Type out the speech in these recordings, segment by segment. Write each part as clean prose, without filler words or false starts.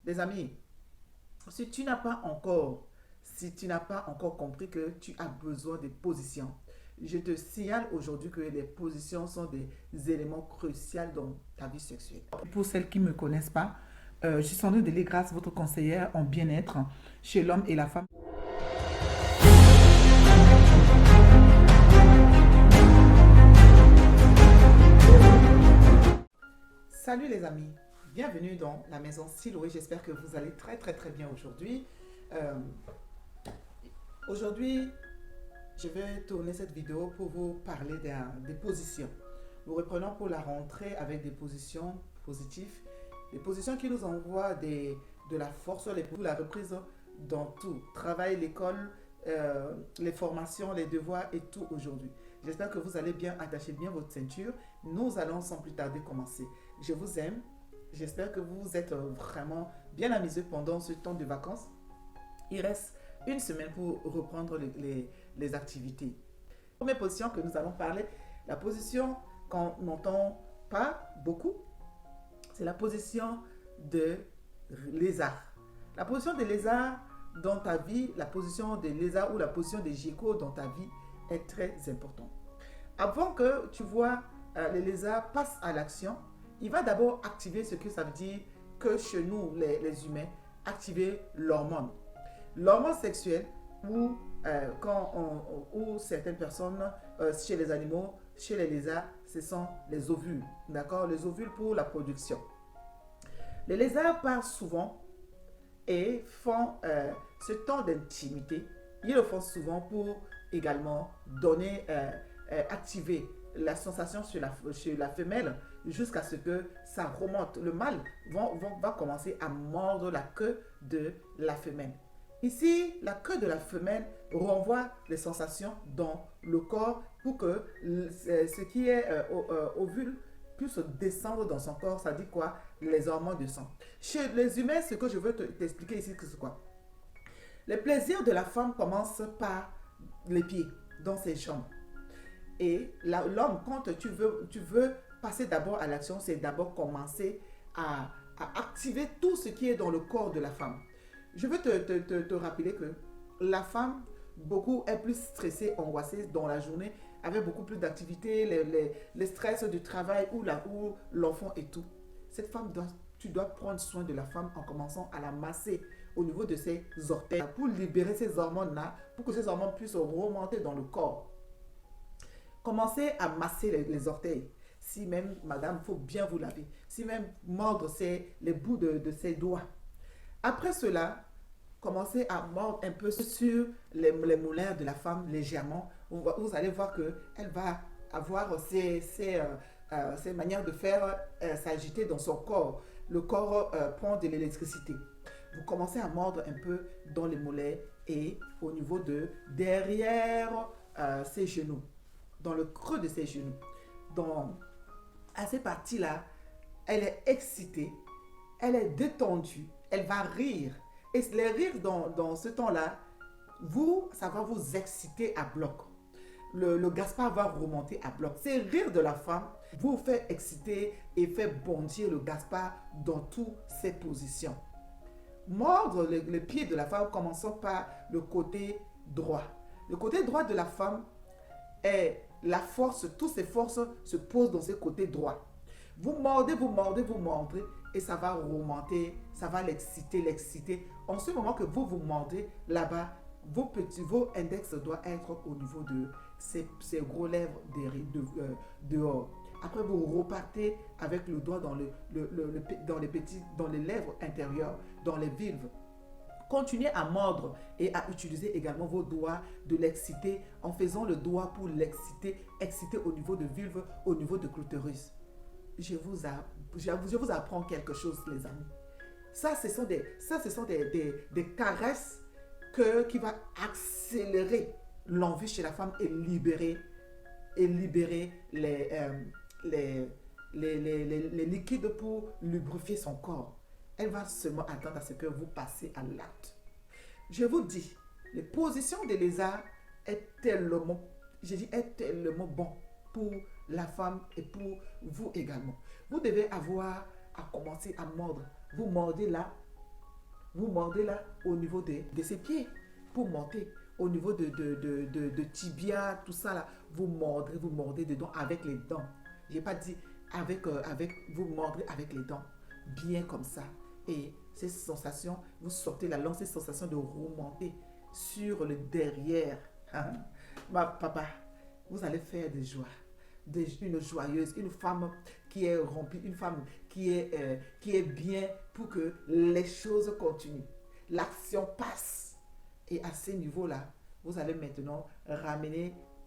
Les amis, si tu n'as pas encore compris que tu as besoin de positions, je te signale aujourd'hui que les positions sont des éléments cruciaux dans ta vie sexuelle. Pour celles qui ne me connaissent pas, je suis Sandrine Delégrasse, votre conseillère en bien-être chez l'homme et la femme. Salut les amis, bienvenue dans la maison Siloé. J'espère que vous allez très bien aujourd'hui. Euh, Aujourd'hui, je vais tourner cette vidéo pour vous parler des positions. Nous reprenons pour la rentrée avec des positions positives, des positions qui nous envoient de la force pour la reprise dans tout, travail, l'école, les formations, les devoirs et tout aujourd'hui. J'espère que vous allez bien attacher bien votre ceinture. Nous allons sans plus tarder commencer. Je vous aime. J'espère que vous êtes vraiment bien amusés pendant ce temps de vacances. Il reste une semaine pour reprendre les activités. La première position que nous allons parler, la position qu'on n'entend pas beaucoup, c'est la position de lézard. La position de lézard dans ta vie, la position de lézard ou la position de gecko dans ta vie est très importante. Avant que tu vois le lézard passe à l'action, il va d'abord activer ce que ça veut dire que chez nous, les humains, activer l'hormone. L'hormone sexuelle ou certaines personnes, chez les animaux, chez les lézards, ce sont les ovules. D'accord? Les ovules pour la production. Les lézards parlent souvent et font ce temps d'intimité. Ils le font souvent pour également donner, activer la sensation chez la femelle jusqu'à ce que ça remonte. Le mâle va commencer à mordre la queue de la femelle. Ici, la queue de la femelle renvoie les sensations dans le corps pour que ce qui est ovule puisse descendre dans son corps. Ça dit quoi? Les hormones du sang. Chez les humains, ce que je veux t'expliquer ici, c'est quoi? Les plaisirs de la femme commencent par les pieds, dans ses jambes. Et l'homme, quand tu veux passer d'abord à l'action, c'est d'abord commencer à activer tout ce qui est dans le corps de la femme. Je veux te rappeler que la femme, beaucoup est plus stressée, angoissée dans la journée, avec beaucoup plus d'activités, les stress du travail ou l'enfant et tout. Cette femme, tu dois prendre soin de la femme en commençant à la masser au niveau de ses orteils pour libérer ces hormones-là, pour que ces hormones puissent remonter dans le corps. Commencez à masser les orteils. Si même, madame, il faut bien vous laver. Si même mordre les bouts de ses doigts. Après cela, commencez à mordre un peu sur les molaires de la femme légèrement. Vous allez voir qu'elle va avoir ces manières de faire s'agiter dans son corps. Le corps prend de l'électricité. Vous commencez à mordre un peu dans les mollets et au niveau de derrière ses genoux, dans le creux de ses genoux. À ces parties-là, elle est excitée, elle est détendue. Elle va rire. Et les rires dans ce temps-là, ça va vous exciter à bloc. Le Gaspard va remonter à bloc. Ces rires de la femme vous fait exciter et fait bondir le Gaspard dans toutes ses positions. Mordre les pieds de la femme, commençons par le côté droit. Le côté droit de la femme est la force, toutes ses forces se posent dans ce côté droit. Vous mordez et ça va remonter, ça va l'exciter. En ce moment que vous mordez là-bas, vos index doivent être au niveau de ces gros lèvres dehors. Après, vous repartez avec le doigt dans les lèvres intérieures, dans les vulves. Continuez à mordre et à utiliser également vos doigts de l'exciter en faisant le doigt pour l'exciter, exciter au niveau de vulve, au niveau de clitoris. Je vous apprends quelque chose, les amis. Ça, ce sont des caresses qui vont accélérer l'envie chez la femme et libérer les liquides pour lubrifier son corps. Elle va seulement attendre à ce que vous passiez à l'acte. Je vous dis, les positions des lézards est tellement bon pour la femme et pour vous également. Vous devez avoir à commencer à mordre. Vous mordez là, Vous mordez là au niveau de ses pieds pour monter. Au niveau de tibia, tout ça là, vous mordez dedans avec les dents. Je n'ai pas dit vous mordez avec les dents. Bien comme ça. Et ces sensations, vous sortez la langue, ces sensations de remonter sur le derrière. Hein? Papa, vous allez faire des joies. Une joyeuse, une femme qui est remplie, une femme qui est bien pour que les choses continuent. L'action passe. Et à ce niveau-là, vous allez maintenant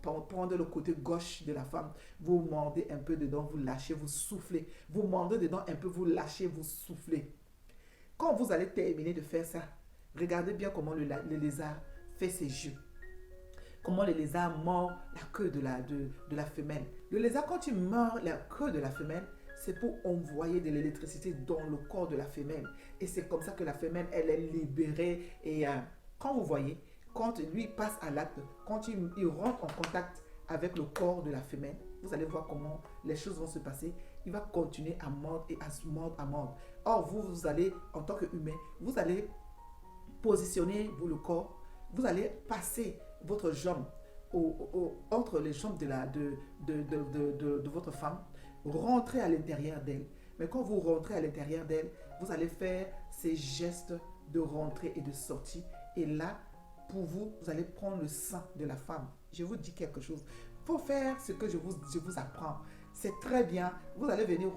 prendre le côté gauche de la femme. Vous mordez un peu dedans, vous lâchez, vous soufflez. Vous mordez dedans un peu, vous lâchez, vous soufflez. Quand vous allez terminer de faire ça, regardez bien comment le lézard fait ses jeux. Comment le lézard mord la queue de la femelle. Le lézard, quand il mord la queue de la femelle, c'est pour envoyer de l'électricité dans le corps de la femelle. Et c'est comme ça que la femelle, elle est libérée. Et quand vous voyez, quand lui passe à l'acte, quand il rentre en contact avec le corps de la femelle, vous allez voir comment les choses vont se passer. Il va continuer à mordre et à se mordre, à mordre. Or, vous allez, en tant qu'humain, vous allez positionner le corps, vous allez passer votre jambe entre les jambes de votre femme, rentrer à l'intérieur d'elle. Mais quand vous rentrez à l'intérieur d'elle, vous allez faire ces gestes de rentrée et de sortie. Et là, pour vous, vous allez prendre le sein de la femme. Je vous dis quelque chose. Il faut faire ce que je vous apprends. C'est très bien. Vous allez venir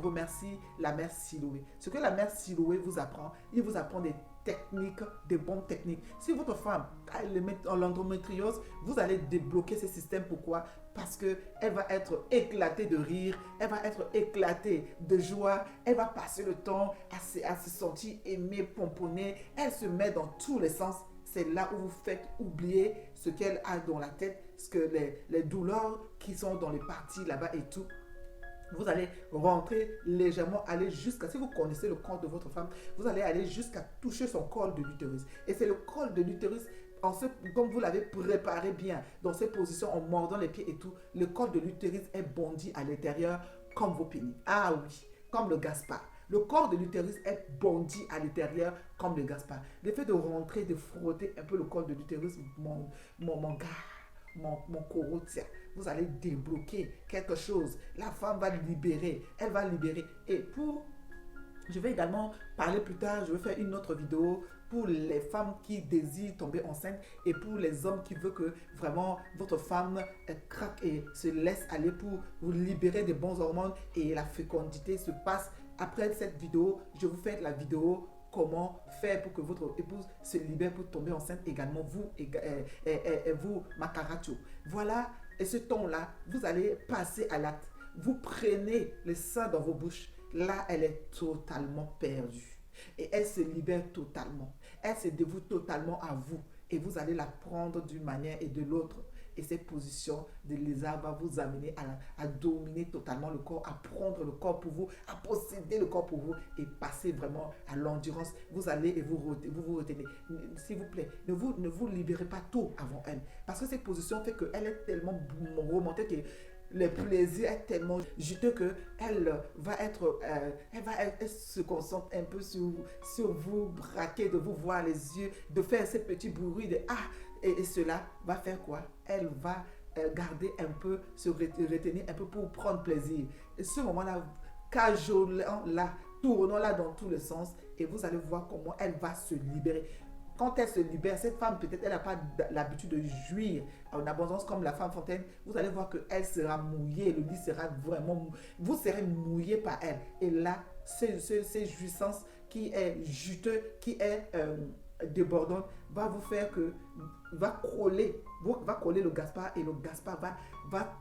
remercier la mère Siloé. Ce que la mère Siloé vous apprend, il vous apprend des techniques, des bonnes techniques. Si votre femme a l'endométriose, vous allez débloquer ce système. Pourquoi? Parce qu'elle va être éclatée de rire, elle va être éclatée de joie, elle va passer le temps à se sentir aimée, pomponnée, elle se met dans tous les sens. C'est là où vous faites oublier ce qu'elle a dans la tête, ce que les douleurs qui sont dans les parties là-bas et tout. Vous allez rentrer légèrement, aller jusqu'à, si vous connaissez le corps de votre femme, vous allez aller jusqu'à toucher son col de l'utérus. Et c'est le col de l'utérus, comme vous l'avez préparé bien, dans ces positions, en mordant les pieds et tout, le col de l'utérus est bondi à l'intérieur comme vos pénis. Ah oui, comme le Gaspard. Le corps de l'utérus est bondi à l'intérieur comme le Gaspard. Le fait de rentrer, de frotter un peu le col de l'utérus, mon gars, mon coro, tiens, vous allez débloquer quelque chose. La femme va libérer, elle va libérer. Et je vais également parler plus tard, je vais faire une autre vidéo pour les femmes qui désirent tomber enceinte et pour les hommes qui veulent que vraiment votre femme craque et se laisse aller pour vous libérer des bons hormones et la fécondité se passe. Après cette vidéo, je vous fais la vidéo comment faire pour que votre épouse se libère pour tomber enceinte également, vous Makaracho. Voilà, et ce ton-là, vous allez passer à l'acte. Vous prenez le sein dans vos bouches. Là, elle est totalement perdue. Et elle se libère totalement. Elle se dévoue totalement à vous. Et vous allez la prendre d'une manière et de l'autre. Et cette position de lézard va vous amener à dominer totalement le corps, à prendre le corps pour vous, à posséder le corps pour vous et passer vraiment à l'endurance. Vous allez et vous retenez. S'il vous plaît, ne vous libérez pas tôt avant elle. Parce que cette position fait qu'elle est tellement remontée que le plaisir est tellement juteux que elle se concentre un peu sur vous, braquer, de vous voir les yeux, de faire ces petits bruits de ah. Et cela va faire quoi? Elle va garder un peu, se retenir un peu pour prendre plaisir. Et ce moment-là, cajolons-la, tournons-la dans tous les sens et vous allez voir comment elle va se libérer. Quand elle se libère, cette femme, peut-être elle n'a pas l'habitude de jouir en abondance comme la femme fontaine. Vous allez voir qu'elle sera mouillée, le lit sera vraiment... Vous serez mouillé par elle. Et là, ces jouissances qui est juteux, qui est débordante, va vous faire que... va coller le Gaspard et le Gaspard va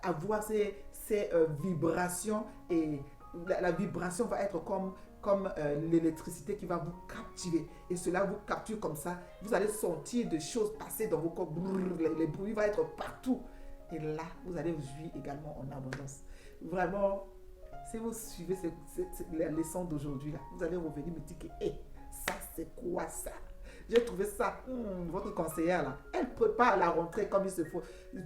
avoir ces vibrations et la vibration va être comme l'électricité qui va vous captiver et cela vous capture comme ça. Vous allez sentir des choses passer dans vos corps, les bruits vont être partout et là vous allez jouir également en abondance. Vraiment, si vous suivez la leçon d'aujourd'hui là, vous allez revenir me dire que ça c'est quoi ça? J'ai trouvé ça, votre conseillère là, elle prépare la rentrée comme il se faut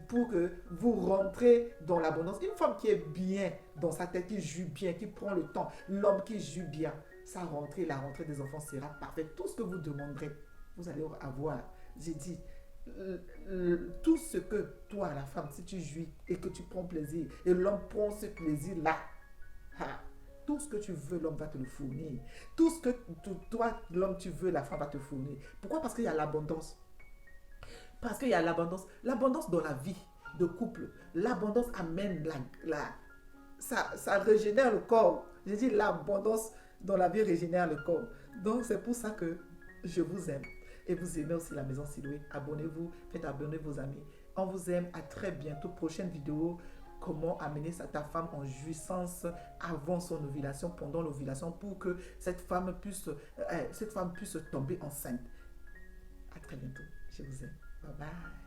pour que vous rentrez dans l'abondance. Une femme qui est bien dans sa tête, qui joue bien, qui prend le temps, l'homme qui joue bien, sa rentrée, la rentrée des enfants sera parfaite. Tout ce que vous demanderez, vous allez avoir. J'ai dit, tout ce que toi, la femme, si tu jouis et que tu prends plaisir, et l'homme prend ce plaisir-là, tout ce que tu veux, l'homme va te le fournir. Tout ce que toi, l'homme, tu veux, la femme va te fournir. Pourquoi? Parce qu'il y a l'abondance. Parce qu'il y a l'abondance. L'abondance dans la vie de couple. L'abondance amène ça régénère le corps. J'ai dit l'abondance dans la vie régénère le corps. Donc c'est pour ça que je vous aime. Et vous aimez aussi la Maison Siloué. Abonnez-vous, faites abonner vos amis. On vous aime. À très bientôt. Prochaine vidéo. Comment amener ta femme en jouissance avant son ovulation, pendant l'ovulation, pour que cette femme puisse tomber enceinte. À très bientôt. Je vous aime. Bye bye.